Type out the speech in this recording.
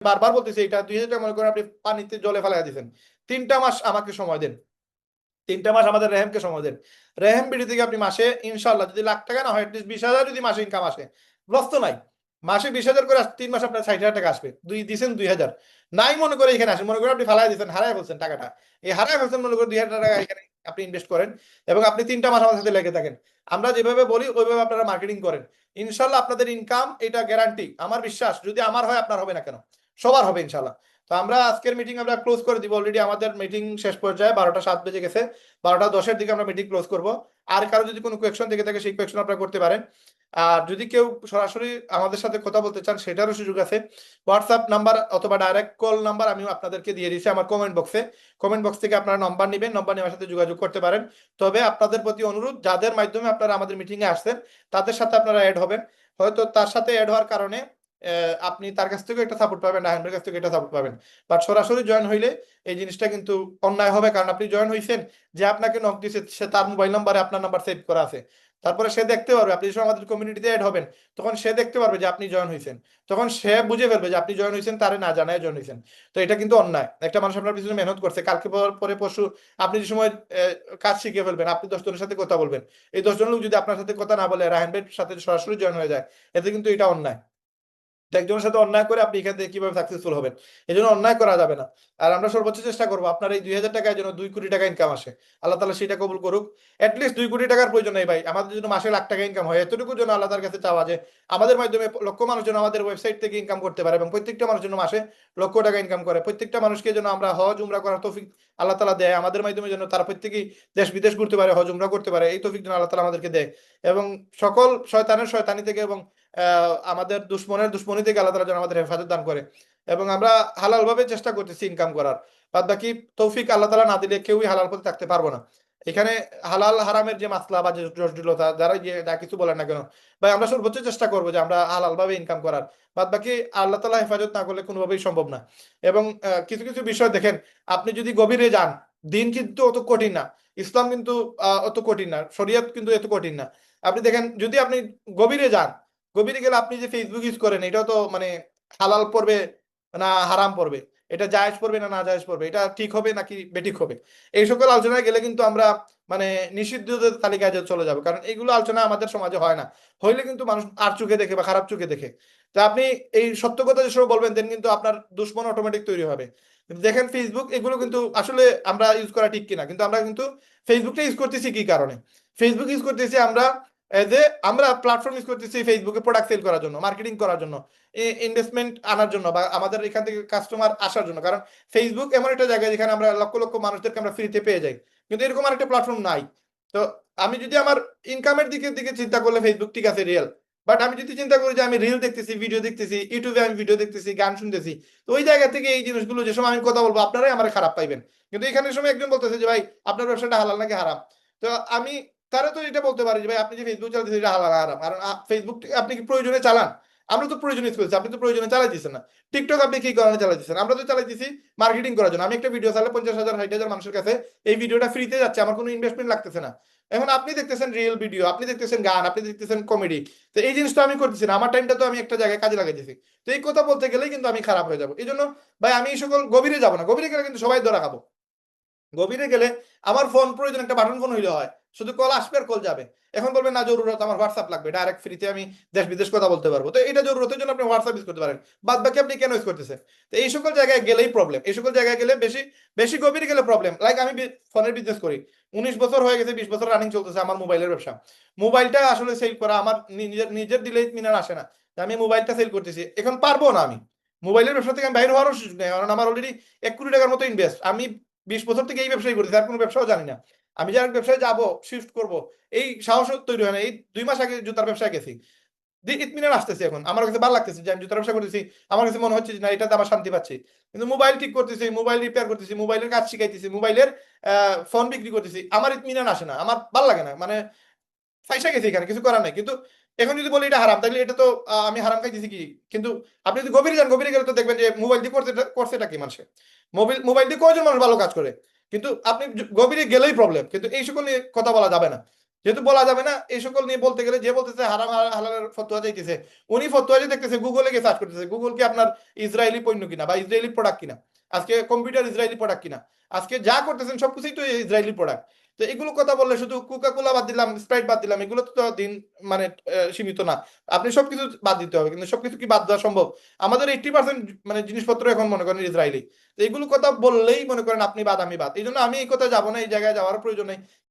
বারবার বলতেছি এটা 2000 টাকা মনে করেন আপনি পানিতে জলে ফেলাই দিচ্ছেন, 3টা মাস আমাকে সময় দেন, 3টা মাস আমাদের রেহেমকে সময় দেন। রেহেম বিডি থেকে আপনি মাসে ইনশাল্লাহ যদি লাখ টাকা না হয় অ্যাটলিস্ট 20,000 যদি মাসে ইনকাম আসে, লস তো নাই। মাসে 20,000 করে 3 মাস আপনার 60,000 টাকা আসবে, দুই দিচ্ছেন 2,000, নাই মনে করে এখানে আসেন, মনে করে আপনি ফালাই দিচ্ছেন, হারাই ফেলছেন টাকাটা, এই হারাই ফেলছেন মনে করে 2,000 টাকা এখানে আপনি ইনভেস্ট করেন এবং আপনি 3টা মাস আমাদের সাথে লেগে থাকেন। আমরা যেভাবে বলি ওইভাবে আপনারা মার্কেটিং করেন, ইনশাল্লাহ আপনাদের ইনকাম এটা গ্যারান্টি, আমার বিশ্বাস, যদি আমার হয় আপনার হবে না কেন, সবার হবে ইনশাল্লাহ। তো আমরা আজকের মিটিং আমরা ক্লোজ করে দিব, অলরেডি আমাদের মিটিং শেষ পর্যায়ে 12টা 7 বেজে গেছে, 12টা 10-এর দিকে আমরা মিটিং ক্লোজ করব। আর কারো যদি কোনো কোয়েকশন থেকে থাকে সেই কোয়েকশন আপনারা করতে পারেন। আর যদি কেউ সরাসরি আমাদের সাথে কথা বলতে চান সেটারও সুযোগ আছে, হোয়াটসঅ্যাপ নাম্বার অথবা ডাইরেক্ট কল নাম্বার আমি আপনাদেরকে দিয়ে দিয়েছি আমার কমেন্ট বক্সে, কমেন্ট বক্স থেকে আপনারা নাম্বার নেবেন, নাম্বার নেওয়ার সাথে যোগাযোগ করতে পারেন। তবে আপনাদের প্রতি অনুরোধ, যাদের মাধ্যমে আপনারা আমাদের মিটিংয়ে আসছেন তাদের সাথে আপনারা অ্যাড হবেন, হয়তো তার সাথে অ্যাড হওয়ার কারণে আপনি তার কাছ থেকে একটা সাপোর্ট পাবেন, রাহানের কাছ থেকে একটা সাপোর্ট পাবেন, বাট সরাসরি জয়েন হইলে এই জিনিসটা কিন্তু অন্যায় হবে, কারণ আপনি জয়েন হয়েছেন, যে আপনাকে নক দিয়েছে সে তার মোবাইল নাম্বারে আপনার নাম্বার সেভ করা আছে, তারপরে সে দেখতে পারবে আপনি যখন আমাদের কমিউনিটিতে অ্যাড হবেন, তখন সে দেখতে পারবে যে আপনি জয়েন হয়েছেন, তখন সে বুঝে ফেলবে যে আপনি জয়েন হয়েছেন, তারে না জানায় জয়েন হয়েছেন। তো এটা কিন্তু অন্যায়, একটা মানুষ আপনার পিছনে মেহনত করছে, কালকে পরে পরশু আপনি যে সময় কাজ শিখে ফেলবেন, আপনি 10 জনের সাথে কথা বলবেন, এই 10 জন লোক যদি আপনার সাথে কথা না বলে রাহান ভাইয়ের সাথে সরাসরি জয়েন হয়ে যায়, এতে কিন্তু এটা অন্যায়। তো একজনের সাথে অন্যায় করে আপনি এখান থেকে কিভাবে সাকসেসফুল হবেন, এই জন্য অন্যায় করা যাবে না। আর আমরা সর্বোচ্চ চেষ্টা করবো আপনার এই 2,000 টাকায় যেন 2 কোটি টাকা ইনকাম আসে, আল্লাহ তালা সেটা কবুল করুক। অ্যাটলিস্ট 2 কোটি টাকার প্রয়োজন নেই ভাই, আমাদের জন্য মাসে লাখ টাকা ইনকাম হয়, এতটুকু যেন আল্লাহ তার কাছে চাওয়া যে আমাদের মাধ্যমে লক্ষ মানুষ যেন আমাদের ওয়েবসাইট থেকে ইনকাম করতে পারে, এবং প্রত্যেকটা মানুষ যেন মাসে লক্ষ টাকা ইনকাম করে, প্রত্যেকটা মানুষকে যেন আমরা হজ উমরা করার তৌফিক আল্লাহ তালা দেয়, আমাদের মাধ্যমে যেন তারা প্রত্যেকেই দেশ বিদেশ ঘুরতে পারে, হজ উমরা করতে পারে, এই তৌফিক যেন আল্লাহ তালা আমাদেরকে দেয়। এবং সকল শয়তানের শয়তানি থেকে এবং আমাদের দুশ্মনের দুশ্মনী থেকে আল্লাহ তাআলা যেন আমাদের হেফাজত দান করে। এবং আমরা হালাল ভাবে চেষ্টা করতেছি ইনকাম করার, বাদ বাকি তৌফিক আল্লাহ তাআলা না দিলে কেউই হালাল পথে থাকতে পারবো না। এখানে হালাল হারামের যে মাসলা বা যে জটিলতা, যারা যে যা কিছু বলেন না কেন ভাই, আমরা সর্বোচ্চ চেষ্টা করবো যে আমরা হালাল ভাবে ইনকাম করার, বাদ বাকি আল্লাহ তাআলা হেফাজত না করলে কোনোভাবেই সম্ভব না। এবং কিছু কিছু বিষয় দেখেন, আপনি যদি গভীরে যান, দিন কিন্তু অত কঠিন না, ইসলাম কিন্তু অত কঠিন না, শরীয়ত কিন্তু এত কঠিন না। আপনি দেখেন যদি আপনি গভীরে যান, গভীরে গেলে আপনি যে ফেসবুক ইউজ করেন এটাও তো মানে হালাল পড়বে না হারাম পড়বে, এটা জায়েজ পড়বে না না জায়েজ পড়বে, এটা ঠিক হবে নাকি বেঠিক হবে, এই সকল আলোচনায় গেলে কিন্তু আমরা মানে নিষিদ্ধদের তালিকায় চলে যাবো, কারণ এইগুলো আলোচনা আমাদের সমাজে হয় না, হইলে কিন্তু মানুষ আর চোখে দেখে বা খারাপ চোখে দেখে। তা আপনি এই সত্য কথা যে সব বলবেন দেন কিন্তু আপনার দুশ্মন অটোমেটিক তৈরি হবে। কিন্তু দেখেন ফেসবুক এগুলো কিন্তু আসলে আমরা ইউজ করা ঠিক কিনা, কিন্তু আমরা কিন্তু ফেসবুকটা ইউজ করতেছি কি কারণে, ফেসবুক ইউজ করতেছি আমরা যে আমরা প্ল্যাটফর্ম ইউজ করতেছি ফেসবুকে প্রোডাক্ট সেল করার জন্য, মার্কেটিং করার জন্য, ইনভেস্টমেন্ট আনার জন্য, বা আমাদের এখান থেকে কাস্টমার আসার জন্য, কারণ ফেসবুক এমন একটা জায়গা যেখানে আমরা লক্ষ লক্ষ মানুষদেরকে আমরা ফ্রিতে পেয়ে যাই, কিন্তু এরকম আরেকটা প্ল্যাটফর্ম নাই। তো আমি যদি আমার ইনকামের দিকে চিন্তা করলে ফেসবুক ঠিক আছে রিয়েল, বাট আমি যদি চিন্তা করি যে আমি রিল দেখতেছি, ভিডিও দেখতেছি, ইউটিউবে আমি ভিডিও দেখতেছি, গান শুনতেছি, তো ওই জায়গা থেকে এই জিনিসগুলো যে সময় আমি কথা বলবো আপনারাই আমার খারাপ পাইবেন। কিন্তু এখানে সময় একজন বলতেছে যে ভাই আপনার ব্যবসাটা হালাল নাকি হারাম, তো আমি তারা তো এটা বলতে পারে যে ভাই আপনি যে ফেসবুক চালাতেছেন এটা হালাল হারাম, কারণ ফেসবুক আপনি কি প্রয়োজনে চালান, আমরা তো প্রয়োজনে ইউজ করছি, আপনি তো প্রয়োজনে চালাইতেছেন না। টিকটক আপনি কি কারণে চালাইতেছেন, আমরা তো চালাইতেছি মার্কেটিং করার জন্য, আমি একটা ভিডিও চালালে 50,000 60,000 মানুষের কাছে এই ভিডিওটা ফ্রিতে যাচ্ছে, আমার কোনো ইনভেস্টমেন্ট লাগতেছে না। এখন আপনি দেখতেছেন রিয়েল ভিডিও, আপনি দেখতেছেন গান, আপনি দেখতেছেন কমেডি, তো এই জিনিসটা আমি করতেছি না, আমার টাইমটা তো আমি একটা জায়গায় কাজে লাগাইতেছি। তো এই কথা বলতে গেলেই কিন্তু আমি খারাপ হয়ে যাবো, এই জন্য ভাই আমি এই সকল গভীরে যাবো না, গভীরে গেলে কিন্তু সবাই ধরা খাবো। গভীরে গেলে আমার ফোন প্রয়োজন একটা বাটন ফোন হইলে হয়, শুধু কল আসবে আর কল যাবে। এখন বলবেন না জরুরত আমার হোয়াটসঅ্যাপ লাগবে, ডাইরেক্ট ফ্রিতে আমি দেশ বিদেশ কথা বলতে পারবো, তো এটা জরুরতের জন্য আপনি হোয়াটসঅ্যাপ ইউজ করতে পারেন, বাদ বাকি আপনি কেন ইউজ করতেছেন। তো এই সকল জায়গায় গেলেই প্রবলেম, এই সকল জায়গায় গেলে বেশি বেশি গভীরে গেলে প্রবলেম। লাইক আমি ফোনের বিজনেস করি, 19 বছর হয়ে গেছে, 20 বছর রানিং চলতেছে আমার মোবাইলের ব্যবসা। মোবাইলটা আসলে সেল করা আমার নিজের নিজের দিলে মিনার আসে না, আমি মোবাইলটা সেল করতেছি, এখন পারবো না আমি মোবাইলের ব্যবসা থেকে আমি বাইরে হওয়ারও সুযোগ নেই, কারণ আমার অলরেডি 1 কোটি টাকার মতো ইনভেস্ট, আমি 20 বছর থেকে এই ব্যবসায় করতেছি, আর কোনো ব্যবসাও জানি না। আমি যার ব্যবসায় যাবো শিফট করব, এই সাহস তৈরি হয় না। এই 2 মাস আগে জুতার ব্যবসায় গেছি, ইতমিনান আসতেছে, এখন আমার কাছে ভালো লাগতেছে যে আমি জুতার ব্যবসা করতেছি, আমার কাছে মনে হচ্ছে যে না এটাতে আমার শান্তি পাচ্ছি। কিন্তু মোবাইল ঠিক করতেছি, মোবাইল রিপেয়ার করতেছি, মোবাইলের কাজ শিখাইতেছি, মোবাইলের ফোন বিক্রি করতেছি, আমার ইতমিনান আসে না, আমার ভালো লাগে না, মানে ফাইসা গেছে এখানে, কিছু করার নাই। কিন্তু এখন যদি বলি এটা হারাম, তাহলে এটা তো আমি হারাম খাইতেছি কি। কিন্তু আপনি যদি গভীরে যান, গভীরে গেলে তো দেখবেন যে মোবাইল দিয়ে করছেটা কি মানুষে, মোবাইল মোবাইল দিয়ে কয়জন মানুষ ভালো কাজ করে, কিন্তু আপনি গভীরে গেলেই প্রবলেম, কিন্তু এই সকল নিয়ে কথা বলা যাবে না। যেহেতু বলা যাবে না এই সকল নিয়ে বলতে গেলে, যে বলতেছে হারাম হালালের ফতোয়া চাইতেছে, উনি ফতোয়া যে দেখতেছে গুগলে গিয়ে সার্চ করতেছে, গুগল কি আপনার ইসরায়েলি পণ্য কিনা বা ইসরায়েলি প্রোডাক্ট কিনা, আজকে কম্পিউটার ইসরায়েলি প্রোডাক্ট কিনা, আজকে যা করতেছেন সবকিছুই তো ইসরায়েলি প্রোডাক্ট। তো এগুলো কথা বললে শুধু কোকা কোলা বাদ দিলাম, স্প্রাইট বাদ দিলাম, এগুলো তো দিন মানে সীমিত না। আপনি সবকিছু বাদ দিতে হবে, কিন্তু সবকিছু কি বাদ দেওয়া সম্ভব? আমাদের 80% মানে জিনিসপত্র এখন মনে করেন ইসরায়েলি। তো এগুলো কথা বললেই মনে করেন আপনি বাদ আমি বাদ, এই জন্য আমি এই কথা যাবো না, এই জায়গায় যাওয়ার প্রয়োজন নেই।